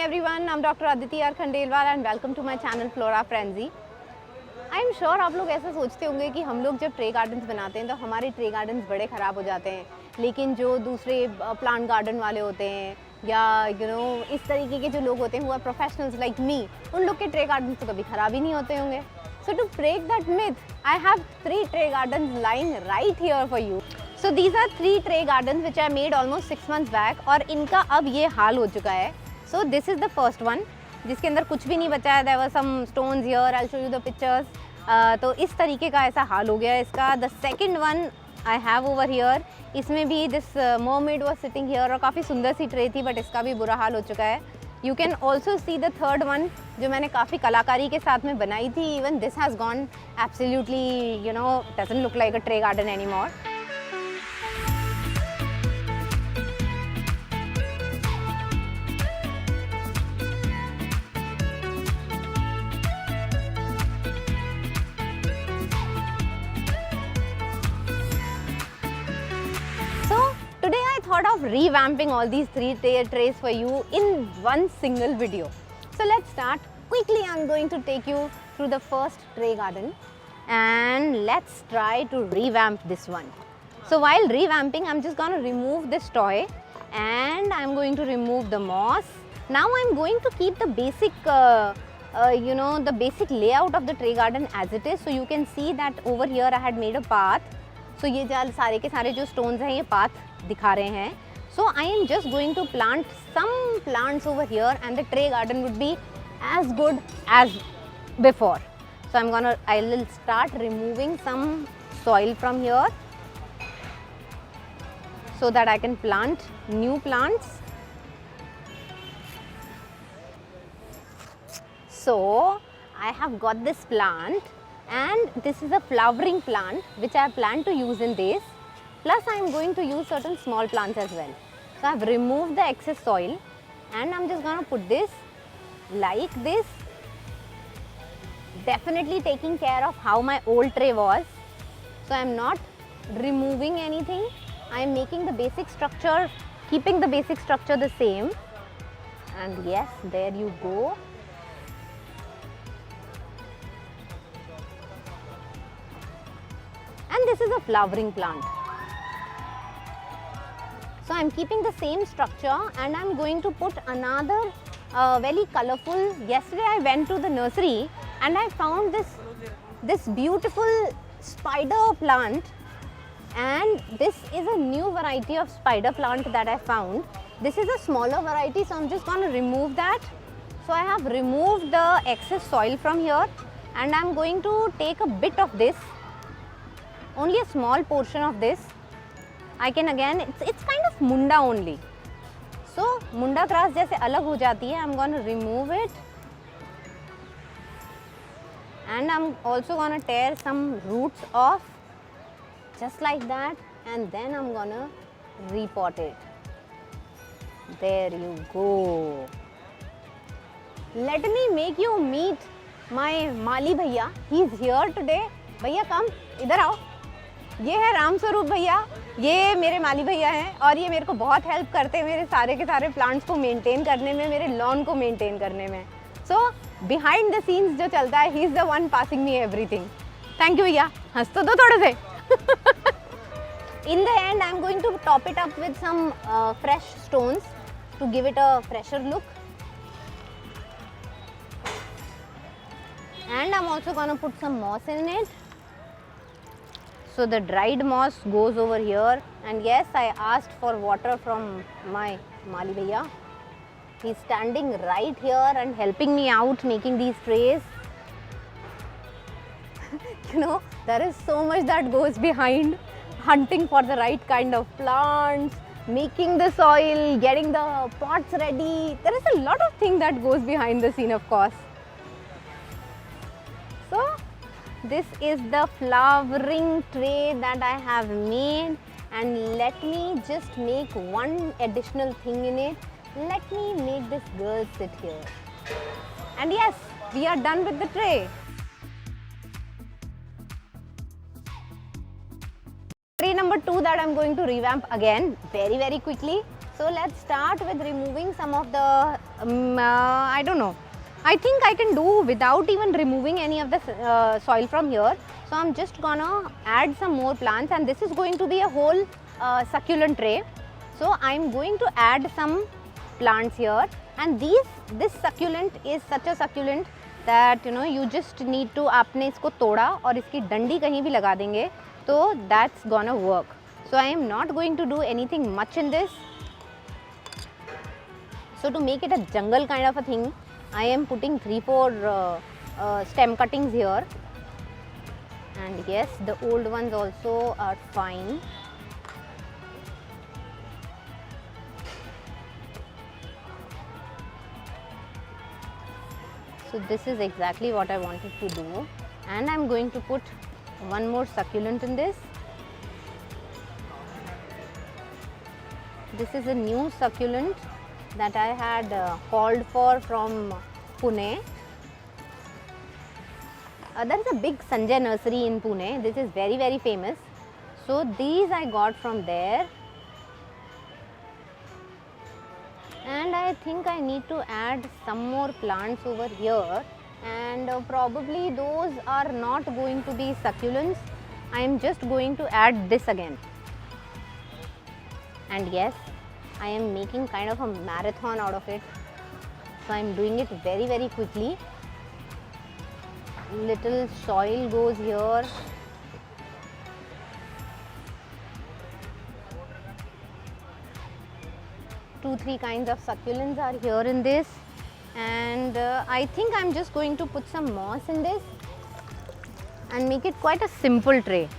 everyone, I'm Dr. Aditi R. Khandelwal and welcome to my channel Flora Frenzy. I am sure आप लोग ऐसा सोचते होंगे कि हम लोग जब ट्रे गार्डन्स बनाते हैं तो हमारे ट्रे गार्डन्स बड़े ख़राब हो जाते हैं, लेकिन जो दूसरे प्लांट गार्डन वाले होते हैं या इस तरीके के जो लोग होते हैं वो आर प्रोफेशनल्स लाइक मी, उन लोग के ट्रे गार्डन्स तो कभी ख़राब ही नहीं होते होंगे. So to break that myth I have 3 tray gardens lying right here for you. So these are 3 tray gardens which I made almost 6 months back और इनका अब ये हाल हो चुका है. So this is the first one जिसके अंदर कुछ भी नहीं बचा है. There were some stones here, I will show you the pictures. तो इस तरीके का ऐसा हाल हो गया है इसका. The second one I have over here, इसमें भी this mermaid was sitting here और काफ़ी सुंदर सी ट्रे थी, बट इसका भी बुरा हाल हो चुका है. You can also see the third one जो मैंने काफ़ी कलाकारी के साथ में बनाई थी. Even this has gone absolutely doesn't look like a tray garden any more. Today I thought of revamping all these 3 trays for you in one single video. So let's start. Quickly I'm going to take you through the first tray garden and let's try to revamp this one. So while revamping, I'm just going to remove this toy and I'm going to remove the moss. Now I'm going to keep the basic the basic layout of the tray garden as it is. So you can see that over here I had made a path. So ये सारे के सारे जो stones हैं ये path दिखा रहे हैं. So I am just going to plant some plants over here and the tray garden would be as good as before. So I will start removing some soil from here so that I can plant new plants. So I have got this plant and this is a flowering plant which I plan to use in this. Plus I am going to use certain small plants as well. So I have removed the excess soil and I am just going to put this like this. Definitely taking care of how my old tray was. So I am not removing anything. I am making the basic structure, keeping the basic structure the same. And yes, there you go. And this is a flowering plant. So I am keeping the same structure and I am going to put another very colorful. Yesterday I went to the nursery and I found this beautiful spider plant, and this is a new variety of spider plant that I found. This is a smaller variety, so I am just going to remove that. So I have removed the excess soil from here and I am going to take a bit of this, only a small portion of this. I can again, it's kind of munda only. So munda grass जैसे अलग हो जाती है. I'm going to remove it and I'm also going to tear some roots off just like that, and then I'm going to repot it. There you go. Let me make you meet my Mali भैया. He's here today. भैया come, इधर आओ. ये है राम स्वरूप भैया, ये मेरे माली भैया हैं और ये मेरे को बहुत हेल्प करते हैं मेरे सारे के सारे प्लांट्स को मेंटेन करने में, मेरे लॉन को मेंटेन करने में. सो बिहाइंड द सीन्स जो चलता है, he is the one passing me everything. Thank you भैया, हंस तो दो थोड़े से. In the end I am going to top it up with some fresh stones to give it a fresher look. And I am also gonna put some moss in it. So the dried moss goes over here, and yes, I asked for water from my Mali bhaiya. He's standing right here and helping me out making these trays. There is so much that goes behind hunting for the right kind of plants, making the soil, getting the pots ready. There is a lot of things that goes behind the scene, of course. So this is the flowering tray that I have made, and let me just make one additional thing in it. Let me make this girl sit here. And yes, we are done with the tray. Tray number 2 that I am going to revamp again very quickly. So let's start with removing some of the, I don't know, I think I can do without even removing any of the soil from here. So I'm just gonna add some more plants, and this is going to be a whole succulent tray. So I'm going to add some plants here, and this succulent is such a succulent that you just need to, आपने इसको तोड़ा और इसकी डंडी कहीं भी लगा देंगे तो that's gonna work. So I am not going to do anything much in this. So to make it a jungle kind of a thing, I am putting 3-4 stem cuttings here, and yes, the old ones also are fine. So this is exactly what I wanted to do, and I'm going to put one more succulent in this. This is a new succulent that I had called for from Pune. There is a big Sanjay nursery in Pune. This is very, very famous. So these I got from there. And I think I need to add some more plants over here, and probably those are not going to be succulents. I am just going to add this again. And yes, I am making kind of a marathon out of it. So I am doing it very, very quickly. Little soil goes here. Two, three kinds of succulents are here in this, and I think I'm just going to put some moss in this and make it quite a simple tray.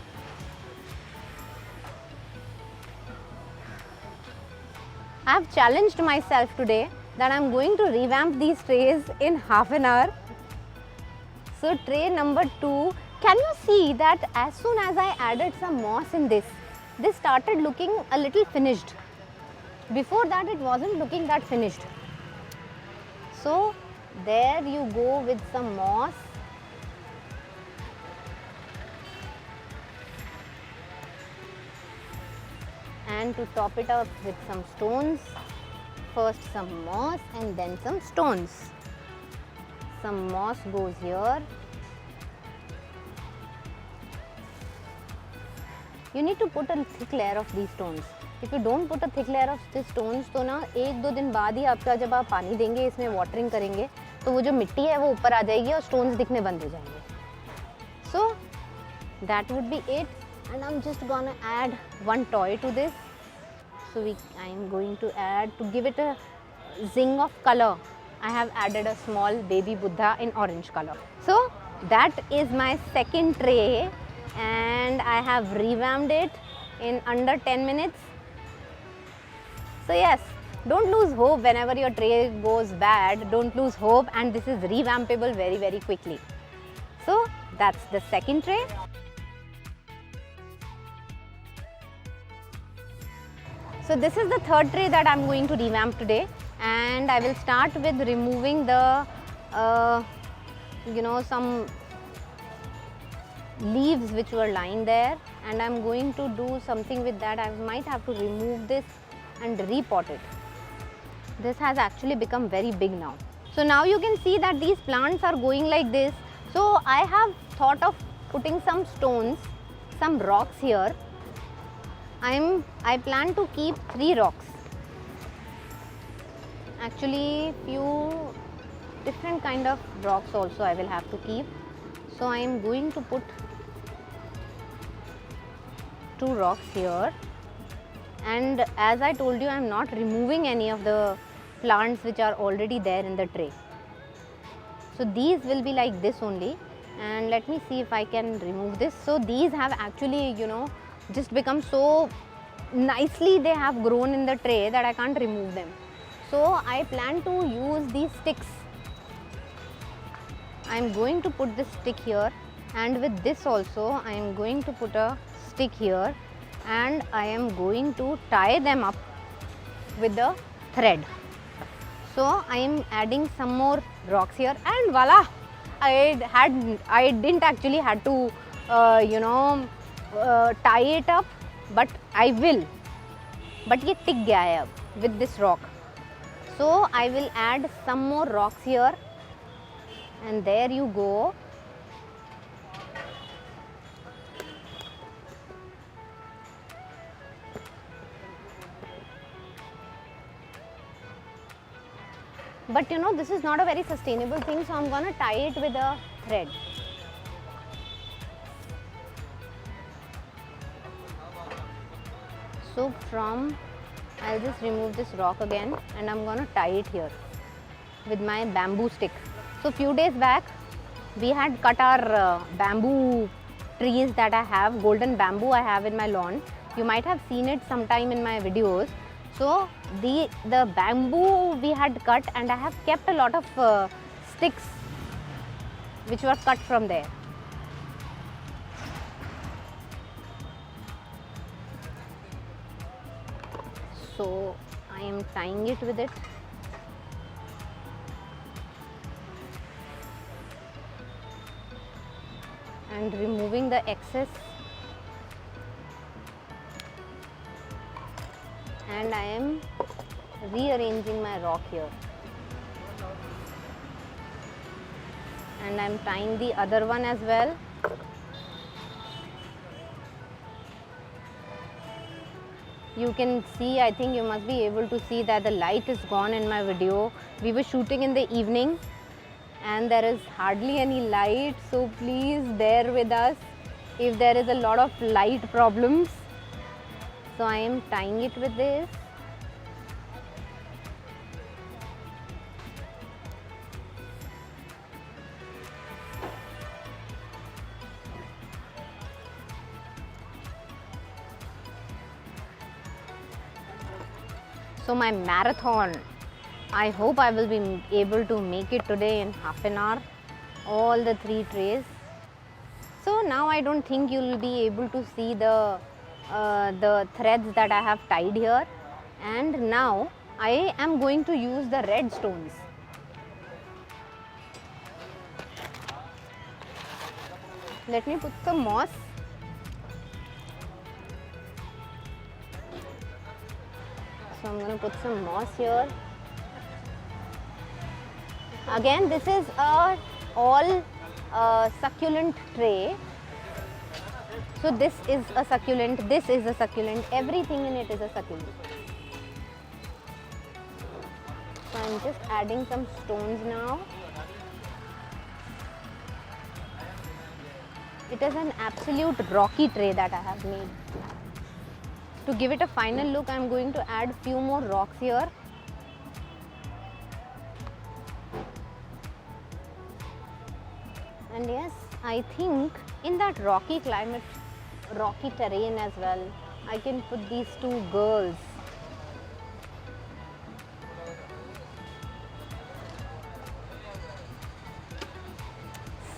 I have challenged myself today that I'm going to revamp these trays in half an hour. So tray number 2, can you see that as soon as I added some moss in this started looking a little finished. Before that it wasn't looking that finished. So there you go with some moss. And to top it up with some stones, first some moss and then some stones. Some moss goes here. You need to put a thick layer of these stones. If you don't put a thick layer of these stones, तो ना 1-2 दिन बाद ही आपका जब आप पानी देंगे, इसमें वाटरिंग करेंगे, तो वो जो मिट्टी है वो ऊपर आ जाएगी और stones दिखने बंद हो जाएंगे. So that would be it, and I'm just gonna add one toy to this. So I am going to add, to give it a zing of color, I have added a small baby Buddha in orange color. So that is my second tray, and I have revamped it in under 10 minutes. So yes, don't lose hope whenever your tray goes bad. Don't lose hope, and this is revampable very, very quickly. So that's the second tray. So this is the third tray that I'm going to revamp today, and I will start with removing the some leaves which were lying there, and I'm going to do something with that. I might have to remove this and repot it. This has actually become very big now. So now you can see that these plants are going like this. So I have thought of putting some stones, some rocks here. I plan to keep 3 rocks. Actually, few different kind of rocks also I will have to keep. So I am going to put 2 rocks here, and as I told you, I am not removing any of the plants which are already there in the tray. So these will be like this only, and let me see if I can remove this. So these have actually just become so nicely, they have grown in the tray that I can't remove them. So I plan to use these sticks. I am going to put this stick here, and with this also I am going to put a stick here, and I am going to tie them up with the thread. So I am adding some more rocks here, and voila, I didn't actually had to tie it up, but I will. But ये टिक गया है अब. with this rock. So I will add some more rocks here, and there you go. But you know, this is not a very sustainable thing, so I'm gonna tie it with a thread. So I'll just remove this rock again, and I'm gonna tie it here with my bamboo stick. So few days back we had cut our bamboo trees that I have, golden bamboo I have in my lawn. You might have seen it sometime in my videos. So the bamboo we had cut, and I have kept a lot of sticks which were cut from there. So I am tying it with it. And removing the excess. And I am rearranging my rock here. And I am tying the other one as well. You can see, I think you must be able to see that the light is gone in my video. We were shooting in the evening and there is hardly any light, so please bear with us if there is a lot of light problems. So I am tying it with this. So my marathon, I hope I will be able to make it today in half an hour, all the 3 trays. So now I don't think you will be able to see the threads that I have tied here. And now I am going to use the red stones. Let me put some moss. So I'm going to put some moss here. Again, this is a all succulent tray. So this is a succulent, this is a succulent, everything in it is a succulent. So I'm just adding some stones now. It is an absolute rocky tray that I have made. To give it a final look, I am going to add few more rocks here. And yes, I think in that rocky climate, rocky terrain as well, I can put these 2 girls.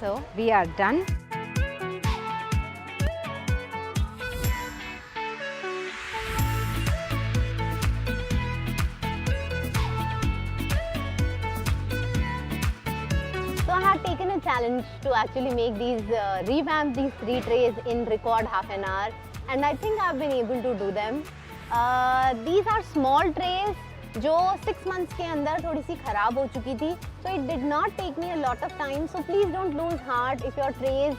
So we are done. So I had taken a challenge to actually make these, revamp these 3 trays in record half an hour, and I think I've been able to do them. These are small trays जो 6 months के अंदर थोड़ी सी खराब हो चुकी थी. So it did not take me a lot of time. So please don't lose heart if your trays,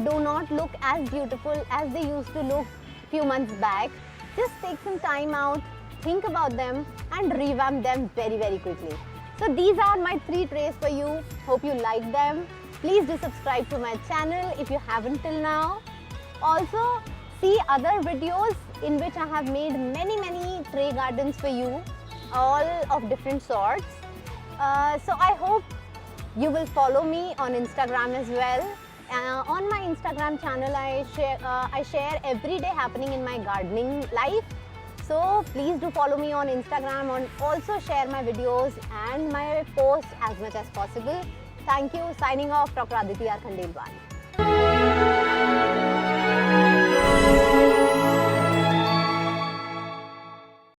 do not look as beautiful as they used to look few months back. Just take some time out, think about them, and revamp them very, very quickly. So these are my 3 trays for you. Hope you like them. Please do subscribe to my channel if you haven't till now. Also, see other videos in which I have made many tray gardens for you, all of different sorts. So I hope you will follow me on Instagram as well. On my Instagram channel, I share everyday happening in my gardening life. So please do follow me on Instagram and also share my videos and my posts as much as possible. Thank you. Signing off, Dr. Aditi R. Khandelwal.